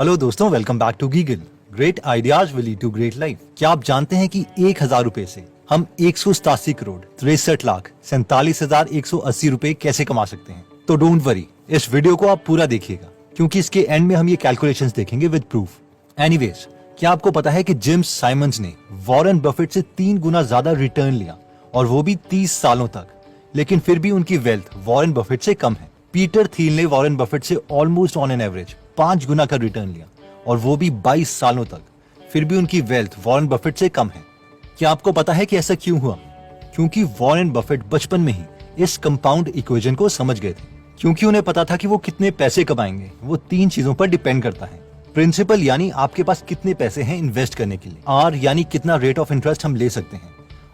Hello दोस्तों, welcome back to Giggle. Great ideas will lead to great life. क्या आप जानते हैं कि 1,000 रुपए से हम 187 करोड़ 63,47,180 रुपए कैसे कमा सकते हैं? तो डोंट वरी, इस वीडियो को आप पूरा देखिएगा क्योंकि इसके एंड में हम ये कैलकुलेशंस देखेंगे विद प्रूफ। एनीवेज, क्या आपको पता है कि जिम साइमंस ने वॉरेन बफेट से 3 गुना ज्यादा रिटर्न लिया और वो भी 30 सालों तक, लेकिन फिर भी उनकी वेल्थ वॉरेन बफेट से कम है। पीटर थियल ने वॉरेन बफेट से ऑलमोस्ट ऑन एन एवरेज 5 गुना का रिटर्न लिया और वो भी 22 सालों तक, फिर भी उनकी वेल्थ वॉरेन बफेट से कम है। क्या आपको पता है कि ऐसा क्यों हुआ? क्योंकि वॉरेन बफेट बचपन में ही इस कंपाउंड इक्वेशन को समझ गए थे। क्योंकि उन्हें पता था कि वो कितने पैसे कमाएंगे वो 3 चीजों पर डिपेंड करता है। प्रिंसिपल यानी आपके पास कितने पैसे हैं इन्वेस्ट करने के लिए, आर यानी कितना रेट ऑफ इंटरेस्ट हम ले सकते हैं,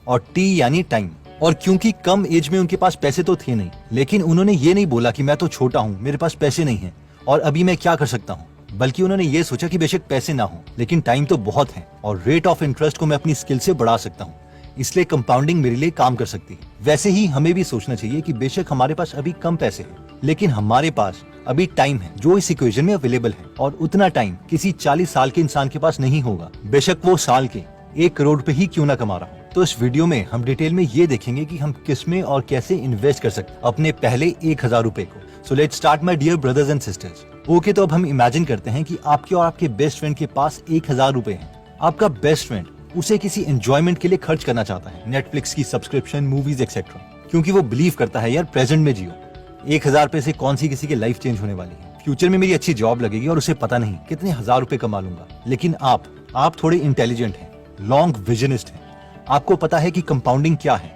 और टी यानी टाइम। और क्योंकि कम एज में उनके पास पैसे तो थे नहीं, लेकिन उन्होंने ये नहीं बोला कि मैं तो छोटा हूँ, मेरे पास पैसे नहीं है और अभी मैं क्या कर सकता हूँ, बल्कि उन्होंने ये सोचा कि बेशक पैसे ना हो लेकिन टाइम तो बहुत है और रेट ऑफ इंटरेस्ट को मैं अपनी स्किल से बढ़ा सकता हूँ, इसलिए कंपाउंडिंग मेरे लिए काम कर सकती है। वैसे ही हमें भी सोचना चाहिए कि बेशक हमारे पास अभी कम पैसे हैं, लेकिन हमारे पास अभी टाइम है जो इस इक्वेशन में अवेलेबल है, और उतना टाइम किसी 40 साल के इंसान के पास नहीं होगा, बेशक वो साल के 1 करोड़ पे ही क्यों ना कमा रहा हो। तो इस वीडियो में हम डिटेल में ये देखेंगे कि हम किस में और कैसे इन्वेस्ट कर सकते हैं अपने पहले 1,000 रुपए को। So let's start my dear brothers and sisters. Okay, तो अब हम इमेजिन करते हैं कि आपके और आपके बेस्ट फ्रेंड के पास 1,000 रुपए हैं। आपका बेस्ट फ्रेंड उसे किसी एंजॉयमेंट के लिए खर्च करना चाहता है, नेटफ्लिक्स की सब्सक्रिप्शन, मूवीज एक्सेट्रा, क्योंकि वो बिलीव करता है यार प्रेजेंट में जियो। 1,000 रुपए से कौन सी किसी की लाइफ चेंज होने वाली है, फ्यूचर में मेरी अच्छी जॉब लगेगी और उसे पता नहीं कितने हजार रुपए कमा लूंगा। लेकिन आप थोड़े इंटेलिजेंट हैं, लॉन्ग विजनिस्ट हैं, आपको पता है कि कंपाउंडिंग क्या है।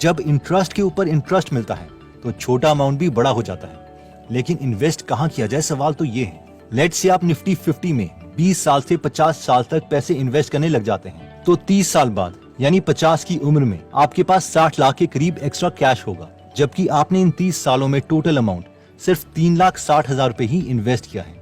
जब इंटरेस्ट के ऊपर इंटरेस्ट मिलता है तो छोटा अमाउंट भी बड़ा हो जाता है। लेकिन इन्वेस्ट कहाँ किया जाए, सवाल तो ये है। लेट्स से आप निफ्टी 50 में 20 साल से 50 साल तक पैसे इन्वेस्ट करने लग जाते हैं, तो 30 साल बाद यानी 50 की उम्र में आपके पास 60 लाख के करीब एक्स्ट्रा कैश होगा, जबकि आपने इन 30 सालों में टोटल अमाउंट सिर्फ 3,60,000 रुपए ही इन्वेस्ट किया है,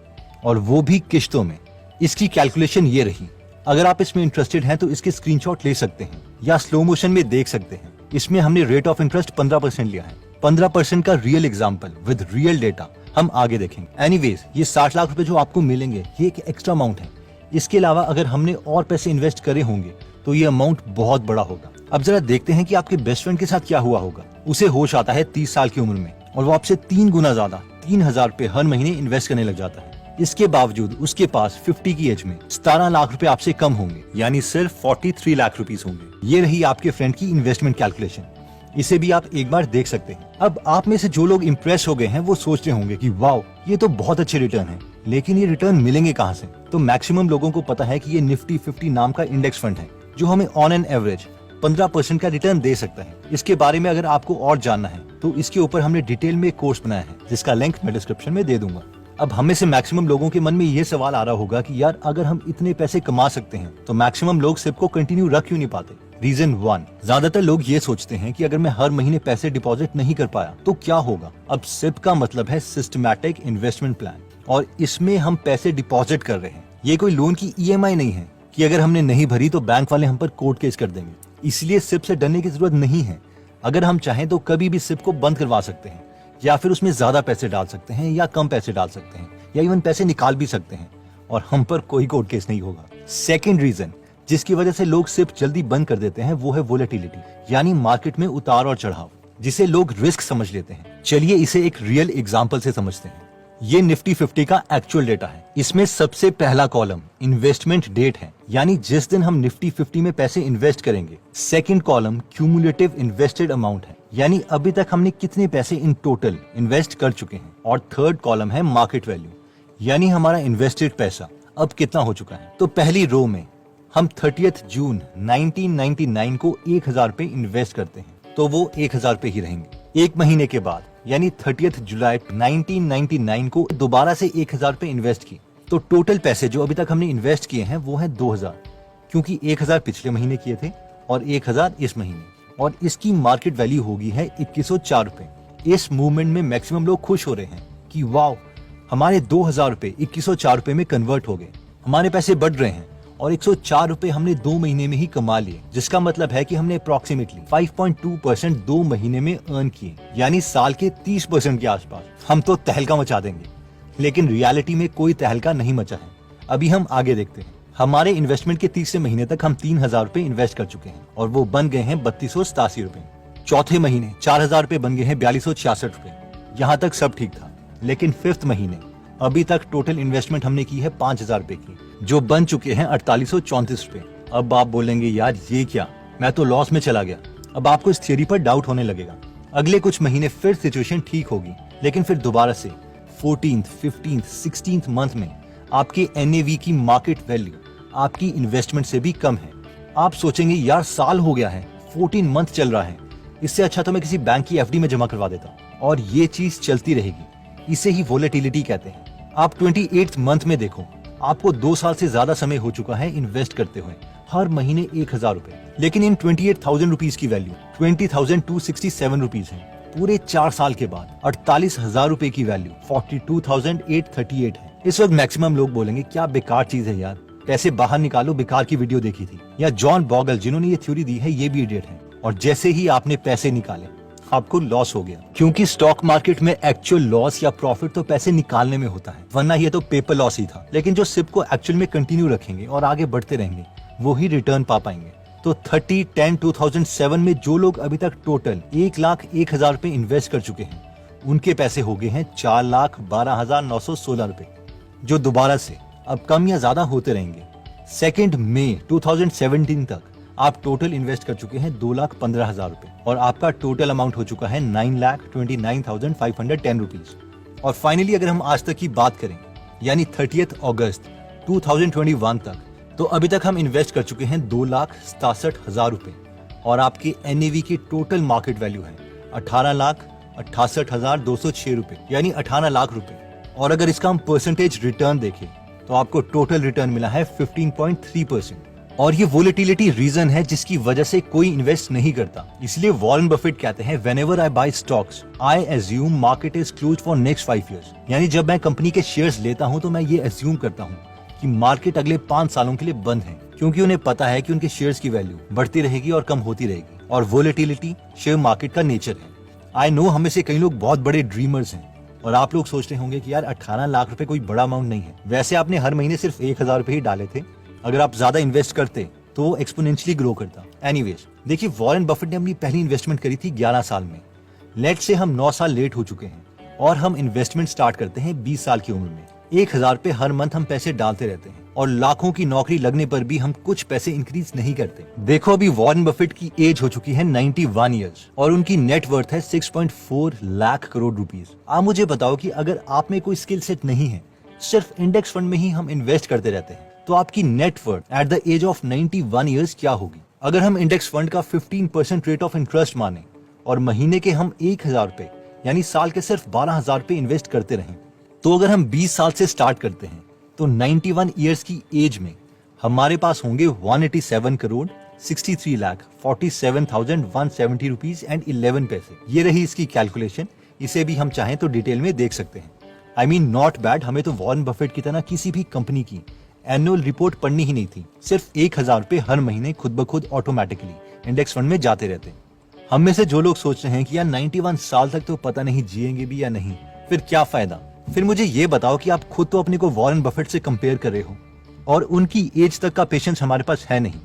और वो भी किश्तों में। इसकी कैलकुलेशन ये रही। अगर आप इसमें इंटरेस्टेड हैं तो इसके स्क्रीनशॉट ले सकते हैं या स्लो मोशन में देख सकते हैं। इसमें हमने रेट ऑफ इंटरेस्ट 15% लिया है। 15% का real example with real data हम आगे देखेंगे। एनीवेज, ये 60 लाख रुपए जो आपको मिलेंगे ये एक एक्स्ट्रा अमाउंट है। इसके अलावा अगर हमने और पैसे इन्वेस्ट करे होंगे तो ये अमाउंट बहुत बड़ा होगा। अब जरा देखते हैं कि आपके बेस्ट फ्रेंड के साथ क्या हुआ होगा। उसे होश आता है 30 साल की उम्र में और वो आपसे 3 गुना ज्यादा 3,000 रुपए हर महीने इन्वेस्ट करने लग जाता है। इसके बावजूद उसके पास 50 की एज में 17 लाख रुपए आपसे कम होंगे, यानी सिर्फ 43 लाख रुपीस होंगे। ये रही आपके फ्रेंड की इन्वेस्टमेंट कैलकुलेशन। इसे भी आप एक बार देख सकते हैं। अब आप में से जो लोग इम्प्रेस हो गए हैं वो सोच रहे होंगे कि वाओ, ये तो बहुत अच्छे रिटर्न है, लेकिन ये रिटर्न मिलेंगे कहाँ से? तो मैक्सिमम लोगों को पता है कि ये निफ्टी 50 नाम का इंडेक्स फंड है जो हमें ऑन एन एवरेज 15% का रिटर्न दे सकता है। इसके बारे में अगर आपको और जानना है तो इसके ऊपर हमने डिटेल में एक कोर्स बनाया है जिसका लिंक मैं डिस्क्रिप्शन में दे दूंगा। अब हमें से मैक्सिमम लोगों के मन में ये सवाल आ रहा होगा कि यार अगर हम इतने पैसे कमा सकते हैं तो मैक्सिमम लोग सिप को कंटिन्यू रख क्यों नहीं पाते? रीजन 1, ज्यादातर लोग ये सोचते हैं कि अगर मैं हर महीने पैसे डिपॉजिट नहीं कर पाया तो क्या होगा। अब सिप का मतलब है सिस्टमैटिक इन्वेस्टमेंट प्लान, और इसमें हम पैसे डिपॉजिट कर रहे हैं। ये कोई लोन की EMI नहीं है कि अगर हमने नहीं भरी तो बैंक वाले हम पर कोर्ट केस कर देंगे। इसलिए सिप से डरने की जरूरत नहीं है। अगर हम चाहें तो कभी भी सिप को बंद करवा सकते हैं, या फिर उसमें ज्यादा पैसे डाल सकते हैं या कम पैसे डाल सकते हैं, या इवन पैसे निकाल भी सकते हैं और हम पर कोई कोर्ट केस नहीं होगा। सेकंड रीजन जिसकी वजह से लोग सिर्फ जल्दी बंद कर देते हैं वो है वोलेटिलिटी, यानी मार्केट में उतार और चढ़ाव, जिसे लोग रिस्क समझ लेते हैं। चलिए इसे एक रियल एग्जांपल से समझते हैं। ये निफ्टी 50 का एक्चुअल डेटा है। इसमें सबसे पहला कॉलम इन्वेस्टमेंट डेट है, यानी जिस दिन हम निफ्टी 50 में पैसे इन्वेस्ट करेंगे। Second column cumulative invested amount है, यानी अभी तक हमने कितने पैसे इन टोटल इन्वेस्ट कर चुके हैं। और थर्ड कॉलम है मार्केट वैल्यू, यानी हमारा इन्वेस्टेड पैसा अब कितना हो चुका है। तो पहली रो में हम 30 जून 1999 को 1,000 पे इन्वेस्ट करते हैं, तो वो 1,000 पे ही रहेंगे। एक महीने के बाद यानी 30 जुलाई 1999 को दोबारा से 1,000 पे इन्वेस्ट किए, तो टोटल पैसे जो अभी तक हमने इन्वेस्ट किए हैं वो है 2,000, क्योंकि 1,000 पिछले महीने किए थे और 1,000 इस महीने, और इसकी मार्केट वैल्यू होगी है 2,104 रुपए। इस मूवमेंट में मैक्सिमम लोग खुश हो रहे हैं कि वाओ, हमारे 2,000 रुपए 2,104 रुपए में कन्वर्ट हो गए, हमारे पैसे बढ़ रहे हैं, और 104 रुपए हमने 2 महीने में ही कमा लिए, जिसका मतलब है कि हमने अप्रोक्सीमेटली 5.2% 2 महीने में अर्न किए, यानी साल के 30% के आसपास। हम तो तहलका मचा देंगे, लेकिन रियलिटी में कोई तहलका नहीं मचा है। अभी हम आगे देखते हैं। हमारे इन्वेस्टमेंट के तीसरे महीने तक हम 3,000 रुपए इन्वेस्ट कर चुके हैं और वो बन गए हैं 3287 रुपए। चौथे महीने 4,000 रुपए बन गए हैं 4266 रुपए। यहाँ तक सब ठीक था, लेकिन फिफ्थ महीने अभी तक टोटल इन्वेस्टमेंट हमने की है 5,000 रुपए की, जो बन चुके हैं 4834 रुपए। अब आप बोलेंगे यार ये क्या, मैं तो लॉस में चला गया। अब आपको इस थियरी पर डाउट होने लगेगा। अगले कुछ महीने फिर सिचुएशन ठीक होगी, लेकिन फिर दोबारा से 14th, 15th, 16th मंथ में आपके NAV की मार्केट वैल्यू आपकी इन्वेस्टमेंट से भी कम है। आप सोचेंगे यार साल हो गया है, 14 मंथ चल रहा है, इससे अच्छा तो मैं किसी बैंक की FD में जमा करवा देता। और ये चीज चलती रहेगी, इसे ही वोलेटिलिटी कहते हैं। आप 28th मंथ में देखो, आपको 2 साल से ज्यादा समय हो चुका है इन्वेस्ट करते हुए, हर महीने 1,000 रुपए, लेकिन इन 28,000 रुपीज की वैल्यू 20,267 रुपीज है। पूरे 4 साल के बाद 48,000 रुपए की वैल्यू 42,838 है। इस वक्त मैक्सिमम लोग बोलेंगे क्या बेकार चीज है यार, पैसे बाहर निकालो, बेकार की वीडियो देखी थी। या जॉन बॉगल जिन्होंने ये थ्योरी दी है ये भी इडियट है। और जैसे ही आपने पैसे निकाले आपको लॉस हो गया, क्योंकि स्टॉक मार्केट में एक्चुअल लॉस या प्रॉफिट तो पैसे निकालने में होता है, वरना ये तो पेपर लॉस ही था। लेकिन जो सिप को एक्चुअल में कंटिन्यू रखेंगे और आगे बढ़ते रहेंगे वो ही रिटर्न पा पाएंगे। तो 30/10/2007 में जो लोग अभी तक टोटल 1,01,000 रुपए इन्वेस्ट कर चुके हैं, उनके पैसे हो गए हैं 4,12,916 रुपए, जो दोबारा से अब कम या ज्यादा होते रहेंगे। 2 मई 2017 तक आप टोटल इन्वेस्ट कर चुके हैं 2,15,000 रुपए और आपका टोटल अमाउंट हो चुका है 9,29,510 रुपीज। और फाइनली अगर हम आज तक की बात करें, यानी 30 अगस्त 2021 तक, तो अभी तक हम इन्वेस्ट कर चुके हैं 2,67,000 रुपए और आपकी NAV की टोटल मार्केट वैल्यू है 18,68,206 रुपए, यानी 18 लाख रुपए। और अगर इसका हम परसेंटेज रिटर्न देखें तो आपको टोटल रिटर्न मिला है 15.3%। और ये वोलेटिलिटी रीजन है जिसकी वजह से कोई इन्वेस्ट नहीं करता। इसलिए वॉरेन बफेट कहते हैं whenever I buy stocks I assume market is closed for next 5 years। यानी जब मैं कंपनी के शेयर्स लेता हूं तो मैं ये एज्यूम करता हूं कि मार्केट अगले 5 सालों के लिए बंद है, क्योंकि उन्हें पता है कि उनके शेयर्स की वैल्यू बढ़ती रहेगी और कम होती रहेगी। और वोलेटिलिटी शेयर मार्केट का नेचर है। आई नो हम में से कई लोग बहुत बड़े ड्रीमर्स हैं और आप लोग सोच रहे होंगे कि यार 18 लाख रुपए कोई बड़ा अमाउंट नहीं है। वैसे आपने हर महीने सिर्फ 1,000 रुपए ही डाले थे, अगर आप ज्यादा इन्वेस्ट करते तो एक्सपोनेंशियली ग्रो करता। एनीवेज, देखिए वॉरेन बफेट ने अपनी पहली इन्वेस्टमेंट करी थी 11 साल में। लेट से हम 9 साल लेट हो चुके हैं और हम इन्वेस्टमेंट स्टार्ट करते हैं 20 साल की उम्र में। 1,000 रुपए हर मंथ हम पैसे डालते रहते हैं और लाखों की नौकरी लगने पर भी हम कुछ पैसे इंक्रीज नहीं करते। देखो अभी वॉरेन बफेट की एज हो चुकी है 91 ईयर्स और उनकी नेटवर्थ है 6.4 लाख करोड़ रुपीज। आप मुझे बताओ कि अगर आप में कोई स्किल सेट नहीं है, सिर्फ इंडेक्स फंड में ही हम इन्वेस्ट करते रहते हैं, तो आपकी net worth at the age of 91 years क्या होगी? अगर हम इंडेक्स फंड का 15% रेट ऑफ इंटरेस्ट माने और महीने के हम 1,000 रुपए यानी साल के सिर्फ 12,000 रुपए इन्वेस्ट करते रहें, तो अगर हम 20 साल से स्टार्ट करते हैं तो 91 ईयर्स की एज में हमारे पास होंगे 187 करोड़ 63 लाख 47,170 रुपीज एंड 11 पैसे। ये रही इसकी कैलकुलेशन। इसे भी हम चाहें तो डिटेल में देख सकते हैं। I mean not bad. हमें तो वॉरेन बफेट की तरह किसी भी कंपनी की एनुअल रिपोर्ट पढ़नी ही नहीं थी। सिर्फ 1,000 रुपए हर महीने खुद ब खुद ऑटोमेटिकली इंडेक्स फंड में जाते रहते। हम में से जो लोग सोच रहे हैं कि यार 91 साल तक तो पता नहीं जिएंगे भी या नहीं, फिर क्या फायदा? फिर मुझे ये बताओ कि आप खुद तो अपने को वॉरेन बफेट से कंपेयर कर रहे हो और उनकी एज तक का पेशेंस हमारे पास है नहीं।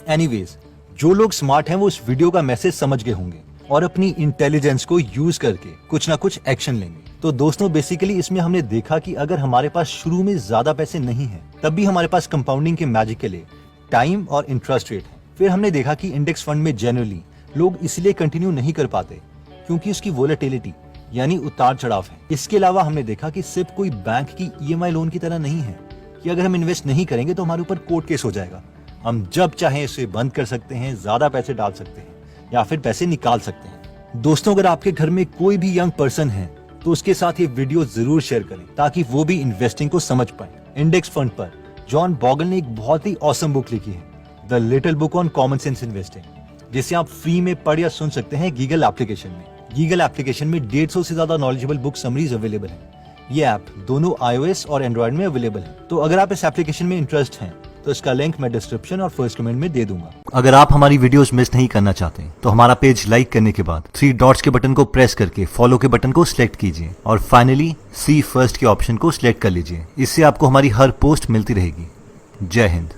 एनीवेज, जो लोग स्मार्ट हैं वो इस वीडियो का मैसेज समझ गए होंगे और अपनी इंटेलिजेंस को यूज करके कुछ ना कुछ एक्शन लेंगे। तो दोस्तों बेसिकली इसमें हमने देखा कि अगर हमारे पास शुरू में ज्यादा पैसे नहीं है, तब भी हमारे पास कंपाउंडिंग के मैजिक के लिए टाइम और इंटरेस्ट रेट है। फिर हमने देखा कि इंडेक्स फंड में जनरली लोग इसलिए कंटिन्यू नहीं कर पाते क्योंकि उसकी वोलेटिलिटी यानी उतार चढ़ाव है। इसके अलावा हमने देखा कि सिर्फ कोई बैंक की EMI लोन की तरह नहीं है कि अगर हम इन्वेस्ट नहीं करेंगे तो हमारे ऊपर कोर्ट केस हो जाएगा। हम जब चाहें इसे बंद कर सकते हैं, ज्यादा पैसे डाल सकते हैं या फिर पैसे निकाल सकते हैं। दोस्तों अगर आपके घर में कोई भी यंग पर्सन है तो उसके साथ ये वीडियो जरूर शेयर करें ताकि वो भी इन्वेस्टिंग को समझ पाए। इंडेक्स फंड पर जॉन बॉगल ने एक बहुत ही ऑसम बुक लिखी है, the little book on common sense investing, जिसे आप फ्री में पढ़ या सुन सकते हैं गीगल एप्लीकेशन में। गीगल एप्लीकेशन में 150 से ज्यादा नॉलेजेबल बुक समरीज अवेलेबल है। ये ऐप दोनों iOS और एंड्रॉइड में अवेलेबल है। तो अगर आप इस एप्लीकेशन में इंटरेस्ट हैं तो इसका लिंक मैं डिस्क्रिप्शन और फर्स्ट कमेंट में दे दूंगा। अगर आप हमारी वीडियोस मिस नहीं करना चाहते तो हमारा पेज लाइक करने के बाद 3 डॉट्स के बटन को प्रेस करके फॉलो के बटन को सिलेक्ट कीजिए और फाइनली सी फर्स्ट के ऑप्शन को सिलेक्ट कर लीजिए। इससे आपको हमारी हर पोस्ट मिलती रहेगी। जय हिंद।